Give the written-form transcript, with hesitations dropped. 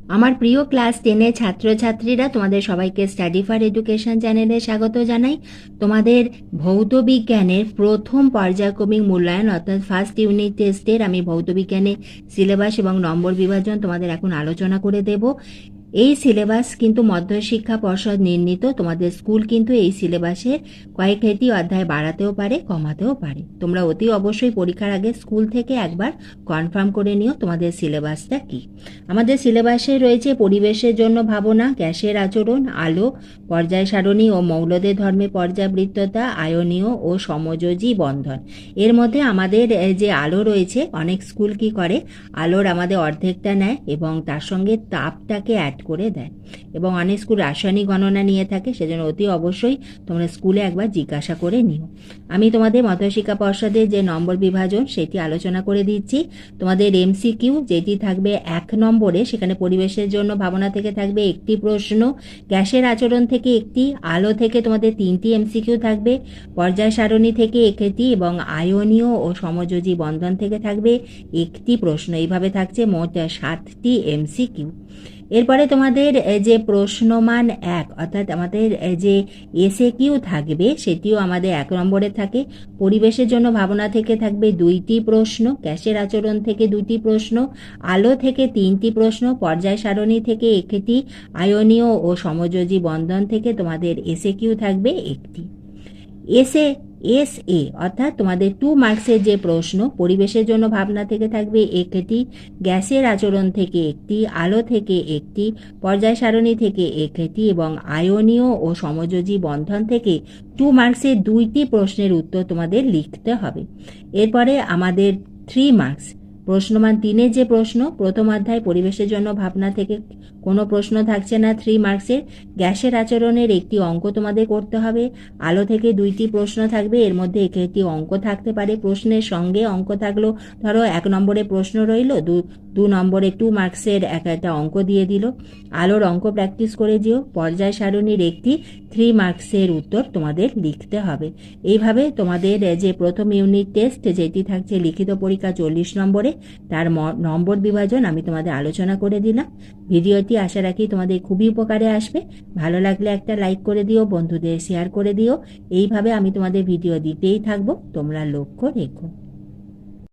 আমার প্রিয় ক্লাস 10-এর ছাত্রছাত্রীরা, তোমাদের সবাইকে স্টাডি ফর এডুকেশন চ্যানেলে স্বাগত জানাই। তোমাদের ভৌত বিজ্ঞানের প্রথম পর্যায়ক্রমিক মূল্যায়ন অর্থাৎ ফার্স্ট ইউনিট টেস্টের আমি ভৌত বিজ্ঞানের সিলেবাস এবং নম্বর বিভাজন তোমাদের এখন আলোচনা করে দেব। এই সিলেবাস কিন্তু মধ্যশিক্ষা পর্ষদ নির্ণীত। তোমাদের স্কুল কিন্তু এই সিলেবাসের কয়েকটি অধ্যায় বাড়াতেও পারে, কমাতেও পারে। তোমরা অতি অবশ্যই পরীক্ষার আগে স্কুল থেকে একবার কনফার্ম করে নিও তোমাদের সিলেবাসটা কি। আমাদের সিলেবাসে রয়েছে পরিবেশের জন্য ভাবনা, গ্যাসের আচরণ, আলো, পর্যায় সারণী ও মৌলদের ধর্মে পর্যাবৃত্ততা, আয়নীয় ও সমযোজী বন্ধন। এর মধ্যে আমাদের যে আলো রয়েছে, অনেক স্কুল কি করে, আলোর আমাদের অর্ধেকটা নেয় এবং তার সঙ্গে তাপটাকে অ্যাড করে দেয়, এবং অনেক স্কুল রাসায়নিক গণনা নিয়ে থাকে। সেজন্য অতি অবশ্যই তোমরা স্কুলে একবার জিজ্ঞাসা করে নিও। আমি তোমাদের মধ্যশিক্ষা পর্ষদের যে নম্বর বিভাজন সেটি আলোচনা করে দিচ্ছি। তোমাদের এমসিকিউ যেটি থাকবে 1 নম্বরে, সেখানে পরিবেশের জন্য ভাবনা থেকে থাকবে একটি প্রশ্ন, গ্যাসের আচরণ থেকে একটি, আলো থেকে তোমাদের 3টি এমসিকিউ থাকবে, পর্যায় সারণী থেকে একটি এবং আয়নীয় ও সমযোজী বন্ধন থেকে থাকবে একটি প্রশ্ন। এইভাবে থাকছে মোট 7টি এমসিকিউ। এরপরে তোমাদের যে প্রশ্নমান 1 অর্থাৎ আমাদের যে এসএ কিউ থাকবে সেটিও আমাদের 1 নম্বরে থাকে। পরিবেশের জন্য ভাবনা থেকে থাকবে 2টি প্রশ্ন, গ্যাসের আচরণ থেকে 2টি প্রশ্ন, আলো থেকে 3টি প্রশ্ন, পর্যায় সারণী থেকে একটি, আয়নীয় ও সমযোজী বন্ধন থেকে তোমাদের এসএ কিউ থাকবে একটি। এসএ অর্থাৎ তোমাদের 2 মার্কসের যে প্রশ্ন, পরিবেশের জন্য ভাবনা থেকে থাকবে একটি, গ্যাসের আচরণ থেকে একটি, আলো থেকে একটি, পর্যায় সারণী থেকে একটি এবং আয়নীয় ও সমযোজী বন্ধন থেকে 2 মার্কসের 2টি প্রশ্নের উত্তর তোমাদের লিখতে হবে। এরপরে আমাদের 3 মার্কস প্রশ্নমান 3-এর যে প্রশ্ন, প্রথম অধ্যায় পরিবেশের জন্য ভাবনা থেকে কোনো প্রশ্ন থাকছে না 3 মার্কসের। গ্যাসের আচরণের একটি অঙ্ক তোমাদের করতে হবে। আলো থেকে 2টি প্রশ্ন থাকবে, এর মধ্যে একটি অঙ্ক থাকতে পারে। প্রশ্নের সঙ্গে অঙ্ক থাকলো, ধরো 1 নম্বরে প্রশ্ন রইল, 2 নম্বরে 2 মার্কসের একটা অঙ্ক দিয়ে দিল। আলোর অঙ্ক প্র্যাকটিস করে দিও। পর্যায় সারণীর একটি 3 মার্কসের উত্তর তোমাদের লিখতে হবে। এইভাবে তোমাদের যে প্রথম ইউনিট টেস্ট যেটি থাকছে লিখিত পরীক্ষা 40 নম্বরে, তার নম্বর বিভাজন আমি তোমাদের আলোচনা করে দিলাম। ভিডিওটি আশা রাখি তোমাদের খুবই উপকারে আসবে। ভালো লাগলে একটা লাইক করে দিও, বন্ধুদের শেয়ার করে দিও। এইভাবে আমি তোমাদের ভিডিও দিতেই থাকবো, তোমরা লক্ষ্য রেখো।